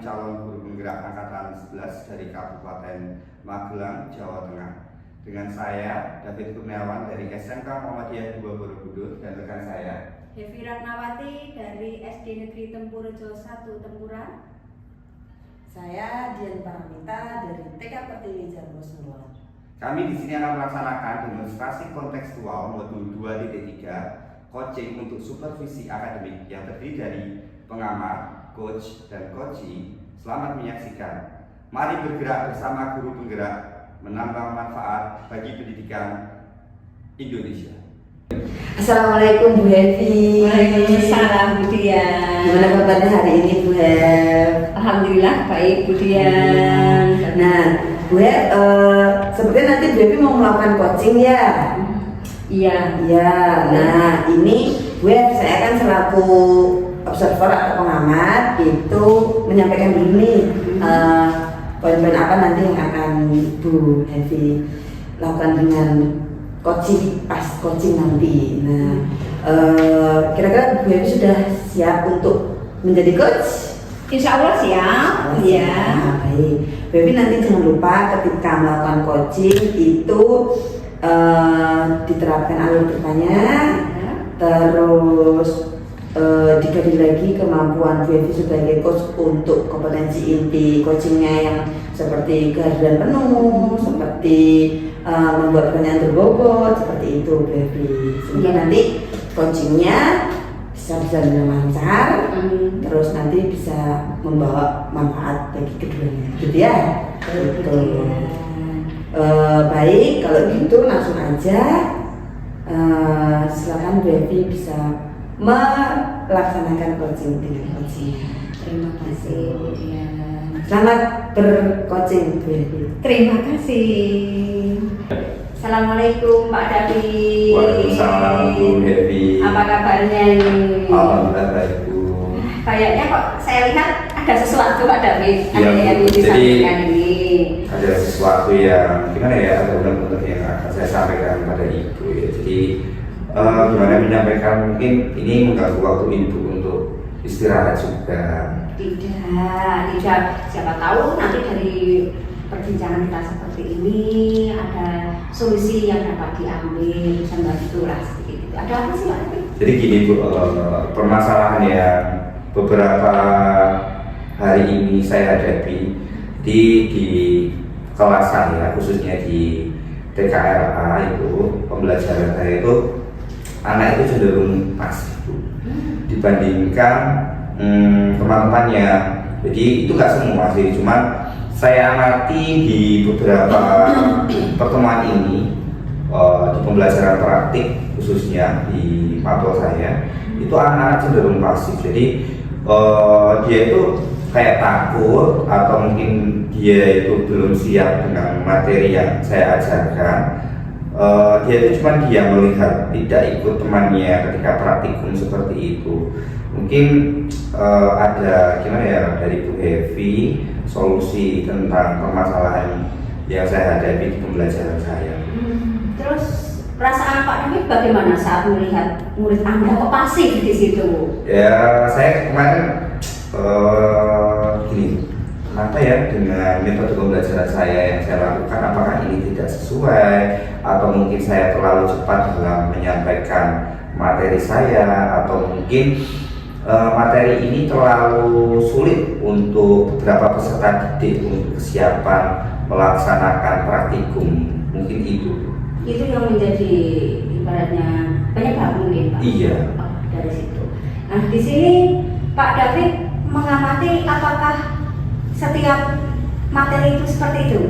calon guru penggerak angkatan 11 dari Kabupaten Magelang, Jawa Tengah. Dengan saya, David Kurniawan dari SMK Muhammadiyah 2 Borobudur dan rekan saya, Devi Ratnawati dari SD Negeri Tempurejo 1 Tempuran. Saya Dian Paramita dari TK Pertiwi Jarwo Semua. Kami di sini akan melaksanakan demonstrasi kontekstual modul 2.3 coaching untuk supervisi akademik yang terdiri dari pengamat, coach, dan coachee. Selamat menyaksikan. Mari bergerak bersama guru penggerak menambah manfaat bagi pendidikan Indonesia. Assalamualaikum Bu Hevi. Waalaikumsalam Bu Dian. Gimana kabarnya hari ini Bu Hev? Alhamdulillah baik Bu Dian. Nah Bu Hev, sepertinya nanti Bu Hevi mau melakukan coaching ya? Iya. Iya. Nah ini Bu Hev, saya kan selaku observer atau pengamat itu menyampaikan dulu nih poin-poin apa nanti yang akan Bu Hevi lakukan dengan coaching pas coaching nanti. Nah, kira-kira Bu Hevi sudah siap untuk menjadi coach? Insya Allah siap. Iya. Nah, baik. Bu Hevi nanti jangan lupa ketika melakukan coaching itu diterapkan alur bertanya, terus digali lagi kemampuan Bu Hevi sebagai coach untuk kompetensi inti coachingnya yang seperti kehadiran penuh, seperti membuat pertanyaan berbobot, seperti itu Bu Hevi. Sehingga nanti coachingnya bisa berjalan dengan lancar, terus nanti bisa membawa manfaat bagi keduanya, gitu ya. Gitu. Baik, kalau gitu langsung aja silakan Bu Hevi bisa melaksanakan coaching dengan coaching. Terima kasih Bu Dian. Selamat bercoaching Bu Hevi. Terima kasih. Assalamualaikum Pak David. Waalaikumsalam Bu Hevi. Apa kabarnya ini? Alhamdulillah baik Bu. Kayaknya kok saya lihat ada sesuatu Pak David. Iya, Ada yang Bu. disampaikan ini. Ada sesuatu yang gimana ya, ada benar-benar yang akan saya sampaikan pada Ibu ya. Jadi gimana menyampaikan, mungkin ini mengganggu waktu Ibu untuk istirahat juga. Tidak. Siapa tahu nanti dari perbincangan kita seperti ini ada solusi yang dapat diambil, bisa membantu lah sedikit. Ada apa sih Pak David? Jadi gini Bu, permasalahan yang beberapa hari ini saya hadapi di kelas saya, khususnya di TKRA itu, pembelajaran saya itu anak itu cenderung pasif Bu, dibandingkan teman-temannya. Jadi itu nggak semua sih, cuman saya amati di beberapa pertemuan ini di pembelajaran praktik khususnya di materi saya itu anak-anak cenderung pasif. Jadi dia itu kayak takut atau mungkin dia itu belum siap dengan materi yang saya ajarkan. Dia itu cuma dia melihat, tidak ikut temannya ketika praktikum seperti itu. Mungkin ada gimana ya dari Bu Hevi solusi tentang permasalahan yang saya hadapi di pembelajaran saya. Terus perasaan Pak David bagaimana saat melihat murid Anda kok pasif di situ? Ya saya kemarin gini, kenapa ya dengan metode pembelajaran saya yang saya lakukan, apakah ini tidak sesuai atau mungkin saya terlalu cepat dalam menyampaikan materi saya, atau mungkin materi ini terlalu sulit untuk beberapa peserta didik untuk kesiapan melaksanakan praktikum, mungkin itu. Itu yang menjadi ibaratnya penyebab mungkin Pak. Iya. Dari situ. Nah di sini Pak David mengamati apakah setiap materi itu seperti itu?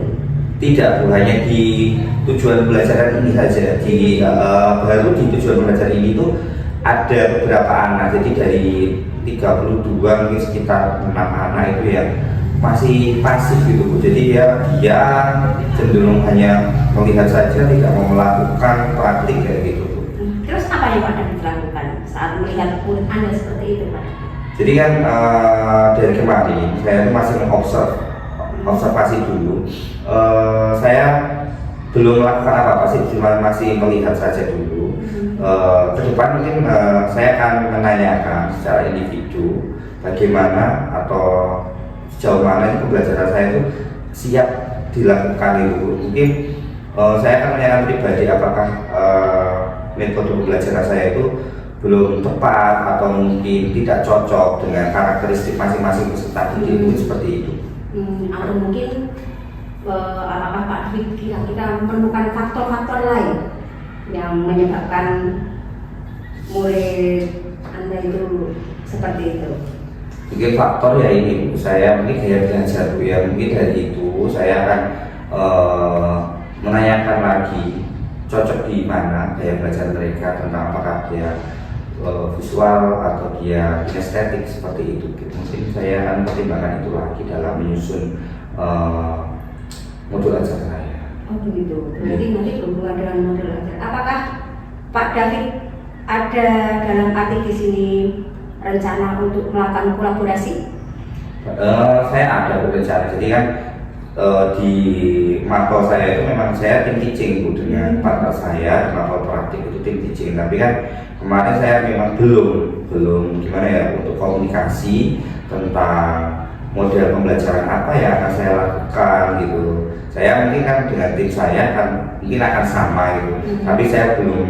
Tidak Bu, hanya di tujuan pembelajaran ini saja. Baru di tujuan pembelajaran ini tuh ada beberapa anak, jadi dari 32 mungkin sekitar 6 anak itu yang masih pasif gitu Bu. Jadi dia cenderung hanya melihat saja, tidak mau melakukan praktik kayak gitu Bu. Terus apa yang Pak David lakukan saat melihat murid Anda seperti itu Pak? Jadi kan dari kemarin saya tuh masih observasi dulu. Saya belum melakukan apa-apa sih, cuma masih melihat saja dulu. Ke depan mungkin saya akan menanyakan secara individu bagaimana atau sejauh mana pembelajaran saya itu siap dilakukan itu. Mungkin saya akan menanyakan pribadi apakah metode pembelajaran saya itu belum tepat atau mungkin tidak cocok dengan karakteristik masing-masing peserta didik, mungkin seperti itu. Atau mungkin apakah Pak Dwi kira-kira menemukan faktor-faktor lain yang menyebabkan murid Anda itu seperti itu? Mungkin faktor ya ini, saya mungkin gaya belajar Bu ya, mungkin dari itu saya akan menanyakan lagi cocok di mana gaya belajar mereka, tentang apakah dia visual atau dia kinestetik seperti itu. Mungkin saya akan pertimbangkan itu lagi dalam menyusun modul ajar saya. Oh begitu, berarti nanti berhubungan dengan modul ajar. Apakah Pak David ada dalam arti di sini rencana untuk melakukan kolaborasi? Saya ada berencana, jadi kan di mapel saya itu memang saya tim teaching Bu, dengan partner saya di mapel praktik itu tim teaching, tapi kan kemarin saya memang belum gimana ya untuk komunikasi tentang model pembelajaran apa yang akan saya lakukan gitu. Saya mungkin kan dengan tim saya kan mungkin akan sama gitu, tapi saya belum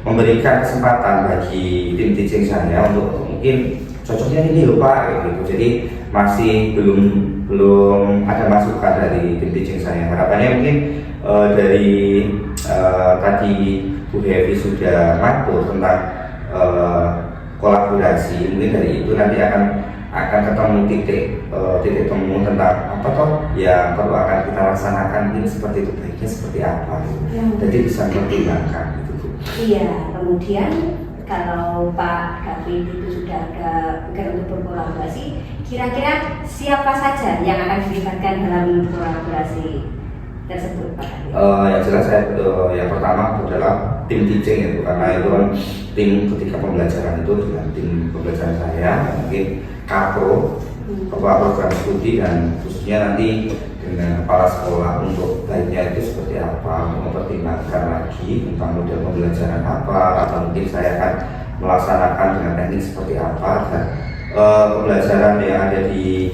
memberikan kesempatan bagi tim teaching saya untuk mungkin cocoknya ini loh Pak gitu. Jadi masih belum ada masukan dari tim teaching saya. Harapannya mungkin dari tadi Bu Hevi sudah matur tentang kolaborasi, mungkin dari itu nanti akan ketemu titik temu tentang apa toh yang perlu akan kita laksanakan, mungkin seperti itu, baiknya seperti apa gitu. Jadi bisa mempertimbangkan gitu Bu. Iya, kemudian kalau Pak David itu sudah ada pikir untuk berkolaborasi, kira-kira siapa saja yang akan dilibatkan dalam kolaborasi tersebut Pak David? Yang jelas saya yang pertama adalah tim teaching itu, karena itu kan tim ketika pembelajaran itu dengan tim pembelajaran saya, mungkin Kapro, kepala program studi, dan khususnya nanti dengan kepala sekolah untuk baiknya itu seperti apa, mempertimbangkan lagi tentang model pembelajaran apa, atau mungkin saya akan melaksanakan dengan teknik seperti apa, dan pembelajaran yang ada di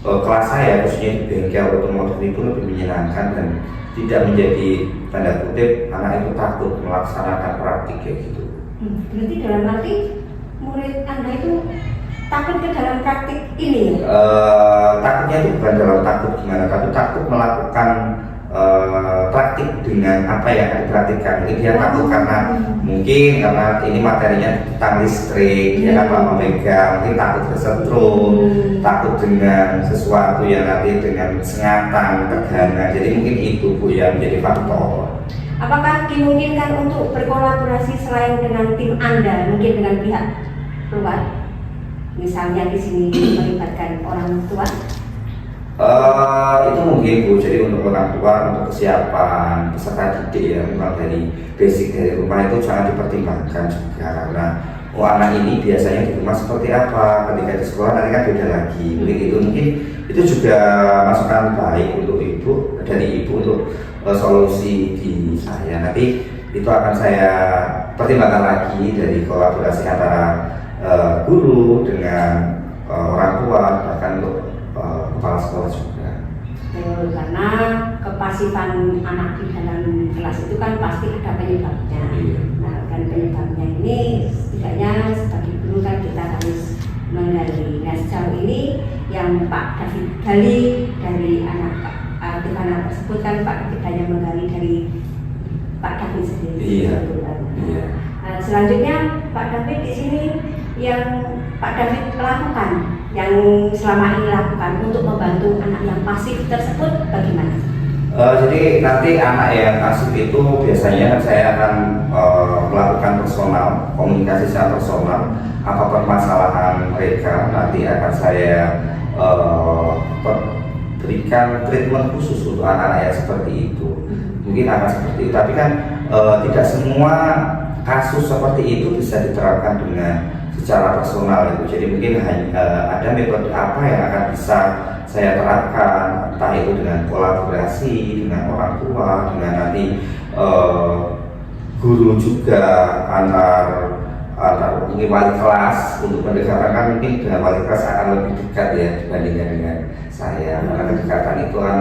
kelas saya khususnya di bengkel otomotif itu lebih menyenangkan dan tidak menjadi tanda kutip anak itu takut melaksanakan praktik kayak gitu. Berarti dalam arti murid Anda itu takut ke dalam praktik ini? Takutnya itu bukan dalam takut gimana, tapi takut melakukan praktik dengan apa yang akan diperhatikan. Mungkin dia takut karena ini materinya tentang listrik, dia kan memegang, mungkin takut kesetrum, takut dengan sesuatu yang nanti dengan sengatan, tegangan. Jadi mungkin itu Bu yang menjadi faktor. Apakah dimungkinkan untuk berkolaborasi selain dengan tim Anda, mungkin dengan pihak luar? Misalnya di sini melibatkan orang tua? Itu mungkin Bu. Jadi untuk orang tua, untuk kesiapan peserta didik ya, memang dari basic dari rumah itu jangan dipertimbangkan juga, karena anak ini biasanya di rumah seperti apa, ketika di sekolah nanti kan beda lagi. Mungkin itu juga masukan baik untuk dari ibu untuk solusi di saya. Nanti itu akan saya pertimbangkan lagi dari kolaborasi antara guru dengan orang tua, bahkan untuk kepala sekolah juga. Karena kepasifan anak di dalam kelas itu kan pasti ada penyebabnya. Nah, dan penyebabnya ini setidaknya sebagai guru kan kita harus menggali. Nah, sejauh ini yang Pak David gali dari anak tersebut kan Pak David hanya menggali dari Pak David sendiri. Nah, selanjutnya Pak David di sini yang Pak David lakukan, yang selama ini lakukan untuk membantu anak yang pasif tersebut bagaimana? Jadi nanti anak yang pasif itu biasanya saya akan melakukan personal, komunikasi secara personal, apa permasalahan mereka, nanti akan saya berikan treatment khusus untuk anak-anak yang seperti itu. Mungkin akan seperti itu, tapi kan tidak semua kasus seperti itu bisa diterapkan dengan secara personal itu. Jadi mungkin ada metode apa yang akan bisa saya terapkan, entah itu dengan kolaborasi dengan orang tua, dengan nanti guru juga, antar mungkin wali kelas untuk pendekatan kan mungkin dengan wali kelas akan lebih dekat ya dibandingkan dengan saya, karena kedekatan itu kan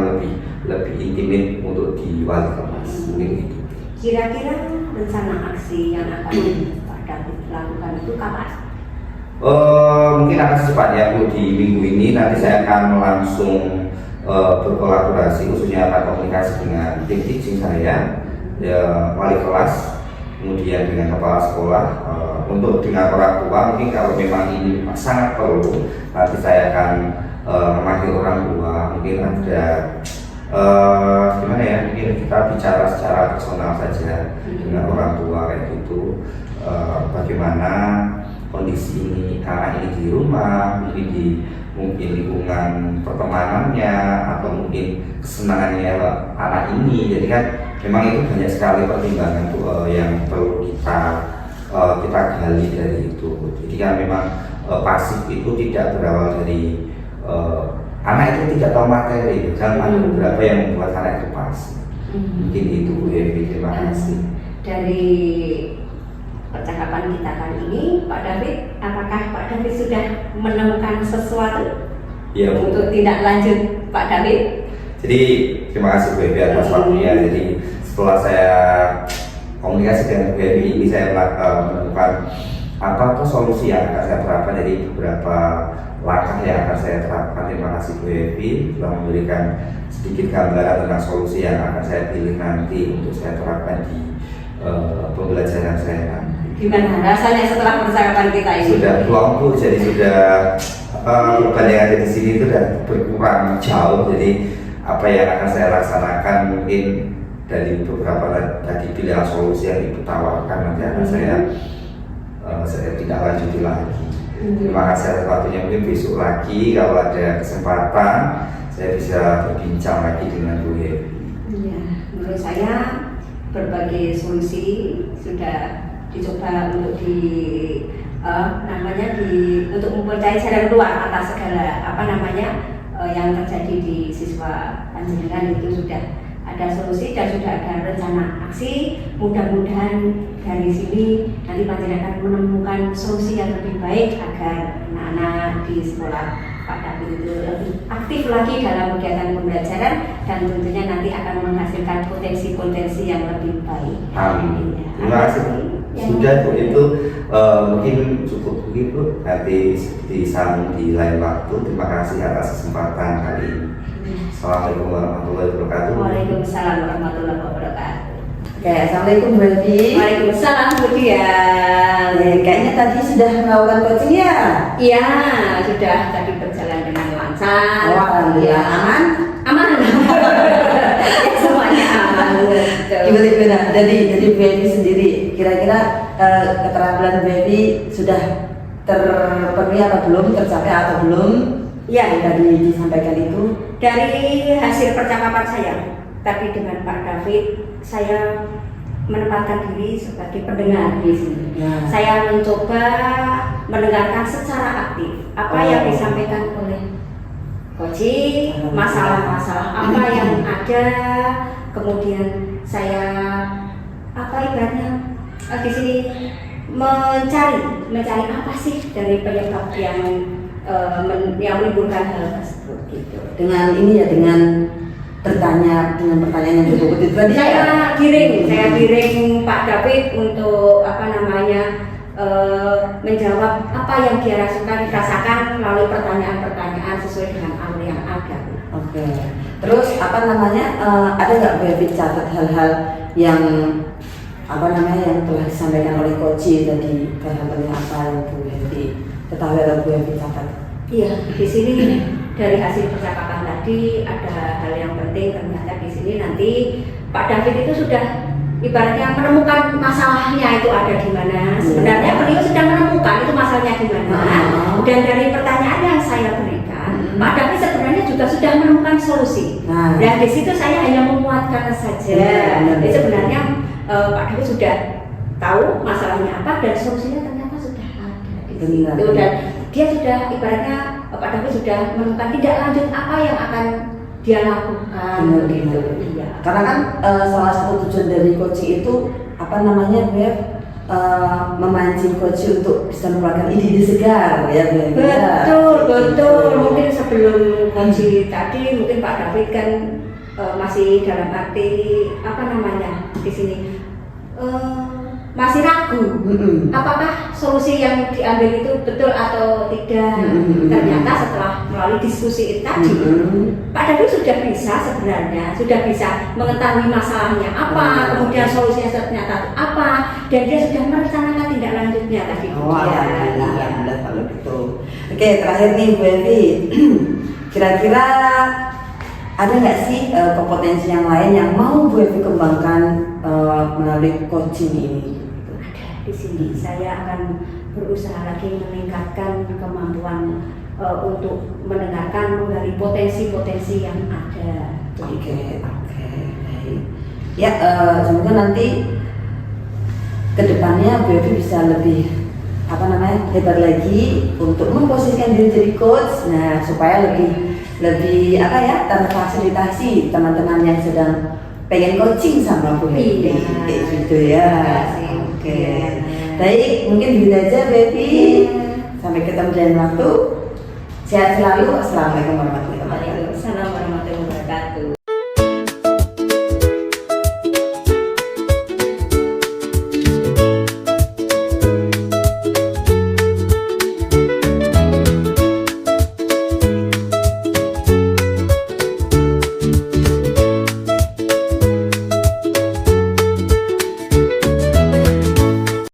lebih intimate untuk di wali kelas mungkin gitu. Kira-kira rencana aksi yang akan Pak David lakukan itu kapan? Mungkin akan secepatnya Bu, di minggu ini nanti saya akan langsung berkolaborasi, khususnya akan komunikasi dengan tim teaching saya, ya, wali kelas, kemudian dengan kepala sekolah, untuk dengan orang tua. Mungkin kalau memang ini sangat perlu, nanti saya akan memanggil orang tua. Mungkin ada gimana ya, mungkin kita bicara secara personal saja dengan orang tua kayak gitu, bagaimana kondisi ini anak ini di rumah, mungkin lingkungan pertemanannya atau mungkin kesenangannya anak ini. Jadi kan memang itu banyak sekali pertimbangan tuh yang perlu kita gali dari itu. Jadi kan memang pasif itu tidak berawal dari anak itu tidak tahu materi, kan ada beberapa yang membuat anak itu pasif. Mungkin itu Bu Evi, terima kasih. Dari percakapan kita kali ini, Pak David, apakah Pak David sudah menemukan sesuatu Ya, Bu. untuk tindak lanjut Pak David? Jadi terima kasih Bu Evi atas waktunya. Jadi setelah saya komunikasi dengan Bu Evi ini, saya menemukan apa tuh solusi yang akan saya terapkan. Jadi beberapa langkah yang akan saya terapkan. Terima kasih Bu Evi telah memberikan sedikit gambaran tentang solusi yang akan saya pilih nanti untuk saya terapkan di pembelajaran saya nanti. Gimana rasanya setelah percakapan kita ini? Sudah plong Bu, jadi sudah beban yang ada di sini itu sudah berkurang jauh. Jadi apa yang akan saya laksanakan mungkin dari beberapa tadi pilihan solusi yang Ibu tawarkan nanti akan saya tidak lanjuti lagi. Terima kasih atas waktunya. Mungkin besok lagi kalau ada kesempatan saya bisa berbincang lagi dengan Bu Evi. Iya, menurut saya berbagai solusi sudah dicoba untuk untuk mempercayai jalan keluar atas segala yang terjadi di siswa panjenengan. Itu sudah ada solusi dan sudah ada rencana aksi. Mudah-mudahan dari sini nanti panjenengan akan menemukan solusi yang lebih baik agar anak-anak di sekolah Pak David itu lebih aktif lagi dalam kegiatan pembelajaran dan tentunya nanti akan menghasilkan potensi-potensi yang lebih baik. Amin. Ya. Terima kasih. Sudah Bu, itu mungkin cukup begitu. Nanti disambung di lain waktu. Terima kasih atas kesempatan kali ini. Assalamualaikum warahmatullahi wabarakatuh. Waalaikumsalam warahmatullahi wabarakatuh. Oke, assalamualaikum Bu Evi. Waalaikumsalam Bu Dian. Kayaknya tadi sudah melakukan coaching ya? Iya, sudah tadi berjalan dengan lancar. Oh, alhamdulillah. Aman? Aman. Semuanya aman. Gimana? Jadi Bu Evi sendiri, kira-kira keterampilan Bu Evi sudah terpenuhi atau belum, tercapai atau belum? Ya, yang tadi disampaikan itu. Dari hasil percakapan saya tadi dengan Pak David, saya menempatkan diri sebagai pendengar di sini. Ya. Saya mencoba mendengarkan secara aktif apa yang disampaikan oleh coaching, masalah-masalah apa yang ada, kemudian saya ibaratnya di sini mencari apa sih dari penyebab yang menimbulkan hal tersebut gitu. Dengan bertanya dengan pertanyaan yang cukup itu tadi. Saya giring Pak David untuk menjawab apa yang dia rasakan melalui pertanyaan-pertanyaan sesuai dengan alur yang ada. Oke. Terus ada nggak Bu Evi catat hal-hal yang yang telah disampaikan oleh coach tadi, hal-hal apa yang Bu Evi ketahui atau Bu Evi catat? Iya, di sini dari hasil percakapan tadi ada hal yang penting. Ternyata di sini nanti Pak David itu sudah ibaratnya menemukan masalahnya itu ada di mana. Sebenarnya beliau sudah menemukan itu masalahnya di mana. Dan dari pertanyaan yang saya berikan, Pak David sebenarnya juga sudah menemukan solusi. Nah, di situ saya hanya memuatkan saja. Jadi sebenarnya Pak David sudah tahu masalahnya apa dan solusinya ternyata sudah ada di situ. Dan dia sudah ibaratnya Pak David sudah menemukan tidak lanjut apa yang akan dia lakukan gitu. Iya. Karena kan salah satu tujuan dari coaching itu Bu Evi memancing coach untuk bisa mengeluarkan ide-ide segar ya Bu Evi, ya. Betul. Mungkin sebelum kunci tadi mungkin Pak David kan masih dalam arti apa namanya di sini masih ragu apakah solusi yang diambil itu betul atau tidak. Ternyata setelah melalui diskusi itu tadi Pak David sudah bisa mengetahui masalahnya apa, kemudian solusinya ternyata apa, dan dia sudah merencanakan tindak lanjutnya tadi. Alhamdulillah kalau gitu. Oke, terakhir nih Bu Evi, kira-kira ada nggak sih kompetensi yang lain yang mau Bu Evi kembangkan melalui coaching ini? Di sini saya akan berusaha lagi meningkatkan kemampuan untuk mendengarkan, menggali potensi-potensi yang ada. Oke, baik. Ya, semoga nanti kedepannya Bu Evi bisa lebih hebat lagi untuk memposisikan diri jadi coach. Nah, supaya lebih terfasilitasi teman-teman yang sedang pengen coaching sama Bu Evi. Kayak gitu ya. Oke. Baik, mungkin begitu aja Bu Evi. Sampai ketemu di lain waktu. Sehat selalu. Assalamualaikum warahmatullahi wabarakatuh. Waalaikumsalam warahmatullahi wabarakatuh.